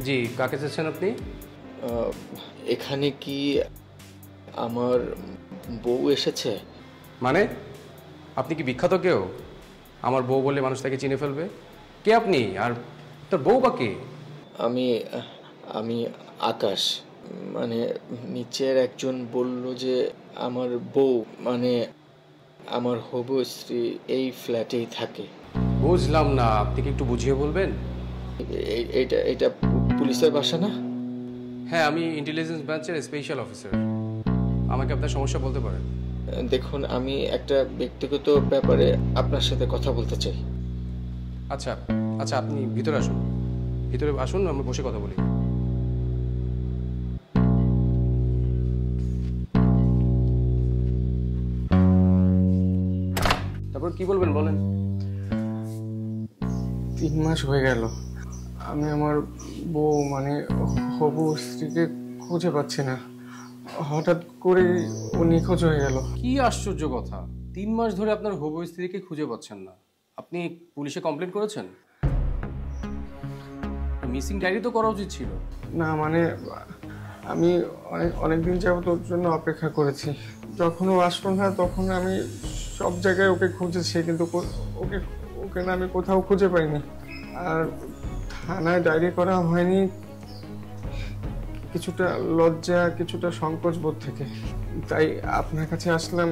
জি, কাকে চাচ্ছেন আপনি? এখানে কি আমার বউ এসেছে? মানে আপনি কি বিখ্যাত কেউ? আমার বউ বলে মানুষ তাকে চিনে ফেলবে? কে আপনি? আর তোর বউ বা কে? আমি আমি আকাশ। মানে নিচের একজন বলল যে আমার বউ, মানে আমার হবু স্ত্রী এই ফ্ল্যাটেই থাকে। বুঝলাম না, আপনি কি একটু বুঝিয়ে বলবেন? এটা এটা পুলিশের বাসা না? হ্যাঁ, আমি ইন্টেলিজেন্স ব্রাঞ্চের স্পেশাল অফিসার। আমাকে আপনার সমস্যা বলতে পারেন। দেখুন, আমি একটা ব্যক্তিগত ব্যাপারে আপনার সাথে কথা বলতে চাই। আচ্ছা আচ্ছা, আপনি ভিতরে আসুন। ভিতরে আসুন, আমরা বসে কথা বলি। তারপর কি বলবেন বলেন। 3 মাস হয়ে গেল আমি আমার বউ মানে হবু স্ত্রীকে খুঁজে পাচ্ছি না। হঠাৎ করে ও নিখোঁজ হয়ে গেল। কি আশ্চর্য কথা! 3 মাস ধরে আপনার হবু স্ত্রীকে খুঁজে পাচ্ছেন না। আপনি পুলিশে কমপ্লেন করেছেন? মিসিং ডায়েরি তো করা উচিত ছিল। না মানে আমি অনেকদিন যাবত ওর জন্য অপেক্ষা করেছি। যখন ও আসলো না তখন আমি সব জায়গায় ওকে খুঁজেছি, কিন্তু ওকে ওকে না আমি কোথাও খুঁজে পাইনি। আর থানায় ডায়েরি করা হয়নি কিছুটা লজ্জা, কিছুটা সংকোচ বোধ থেকে। তাই আপনার কাছে আসলাম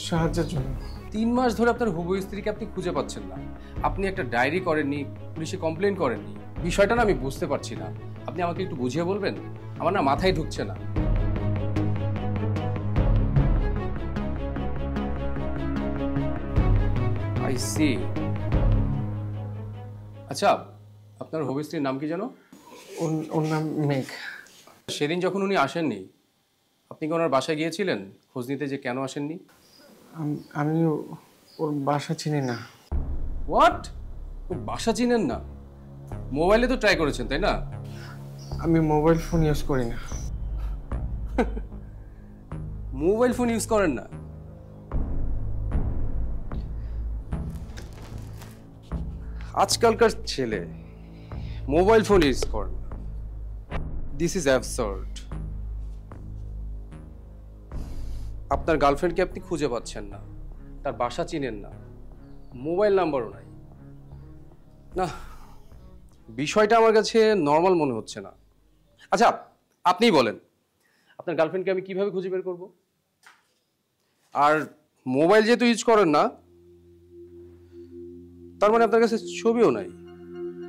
সাহায্যের জন্য। 3 মাস ধরে আপনার হবু স্ত্রীকে আপনি খুঁজে পাচ্ছেন না। আপনি একটা ডায়েরি করেননি, পুলিশে কমপ্লেন করেননি। বিষয়টা না আমি বুঝতে পারছি না। আপনি আমাকে একটু বুঝিয়ে বলবেন? আমার না মাথায় ঢুকছে না। I see. আচ্ছা, আপনার হবু স্ত্রীর নাম কি যেন? ওর নাম মেঘ। সেদিন যখন উনি আসেননি, আপনি কি ওনার বাসায় গিয়েছিলেন খোঁজ নিতে যে কেন আসেননি? আমি ওর বাসা চিনি না। হোয়াট? ওর বাসা চিনেন না? মোবাইলে তো ট্রাই করেছেন, তাই না? আমি মোবাইল ফোন ইউজ করি না। মোবাইল ফোন ইউজ করেন না? আজকালকার ছেলে মোবাইল ফোন ইউজ করেন না। This is absurd. আপনার গার্লফ্রেন্ডকে আপনি খুঁজে পাচ্ছেন না, তার বাসা চিনেন না, মোবাইল নাম্বারও নাই। না, বিষয়টা আমার কাছে নর্মাল মনে হচ্ছে না। আচ্ছা, আপনিই বলেন, আপনার গার্লফ্রেন্ডকে আমি কিভাবে খুঁজে বের করব? আর মোবাইল যেহেতু ইউজ করেন না, তার মানে আপনার কাছে ছবিও নাই,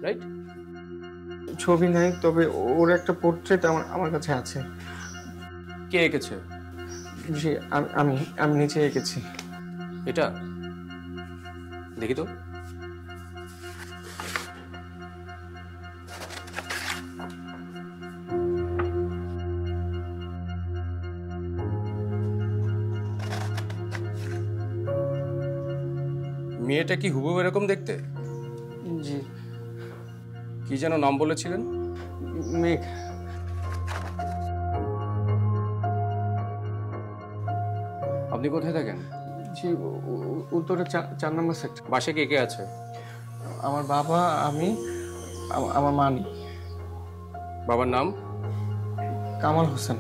রাইট? ছবি নাই, তবে ওর একটা পোর্ট্রেট আমার কাছে আছে। কে এঁকেছে? জি, আমি আমি নিচে এঁকেছি। এটা দেখি তো। মেয়েটা কি হুবহু এরকম দেখতে? জি। কি যেন নাম বলেছিলেন? মেঘ। আপনি কোথায় থাকেন? জি, উত্তরে 4 নম্বর সেক্টর। বাসায় কে কে আছে? আমার বাবা, আমি, আমার মা নেই। বাবার নাম? কামাল হোসেন।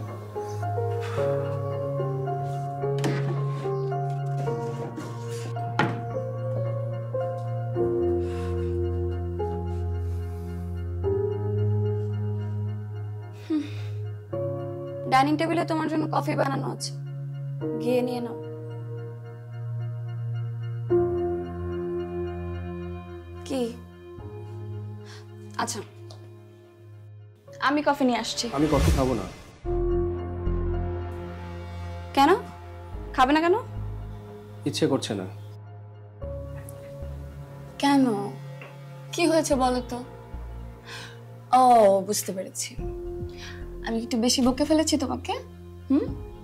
ডাইনিং টেবিলে তোমার জন্য কফি বানানো আছে, গিয়ে নিয়ে নাও। কি? আচ্ছা, আমি কফি নিয়ে আসছি। আমি কফি খাবো না। কেন খাবে না? কেন? ইচ্ছে করছে না। কেন? কি হয়েছে বলো তো? ও, বুঝতে পেরেছি। আমি একটু বেশি বকে ফেলেছি তোমাকে।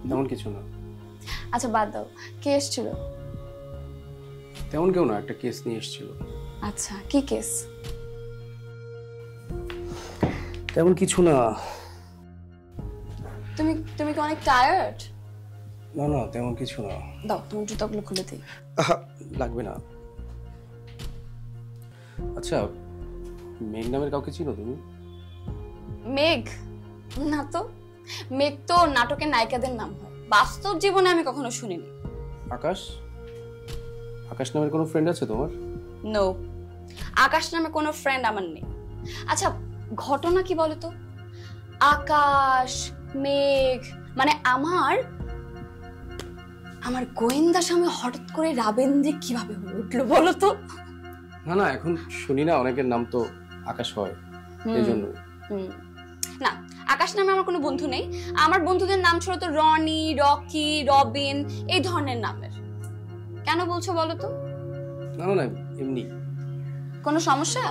তেমন কিছু না। আচ্ছা বাদ দাও, কে এসেছিল? তেমন কেউ না, একটা কেস নিয়ে এসেছিল। আচ্ছা, কি কেস? তেমন কিছু না। তুমি তুমি কি অনেক টায়ার্ড? না না, তেমন কিছু না। দাও তোমার জুতাগুলো খুলে দিই। লাগবে না। আচ্ছা, মেঘ নামের কাউকে চিনো তুমি? মেঘ? না তো, মেঘ তো নাটকের নায়িকাদের নাম হয়, বাস্তব জীবনে আমি কখনো শুনিনি। আকাশ? আকাশ নামের কোনো ফ্রেন্ড আছে তোমার? নো, আকাশ নামে কোনো ফ্রেন্ড আমার নেই। আচ্ছা, ঘটনা কি বলো তো? আকাশ, মেঘ, মানে আমার গোয়েন্দার সামনে হঠাৎ করে রাবেন্দ্র কিভাবে হয়ে উঠলো বলো তো? না না, এখন শুনি না অনেকের নাম তো আকাশ হয়, এই জন্য। না, আকাশ নামে আমার কোনো বন্ধু নেই। আমার বন্ধুদের নাম ছিল তো রনি, রকি, রবিন, এই ধরনের নামের। কেন বলছো বলো তো? না না, এমনি। কোনো সমস্যা?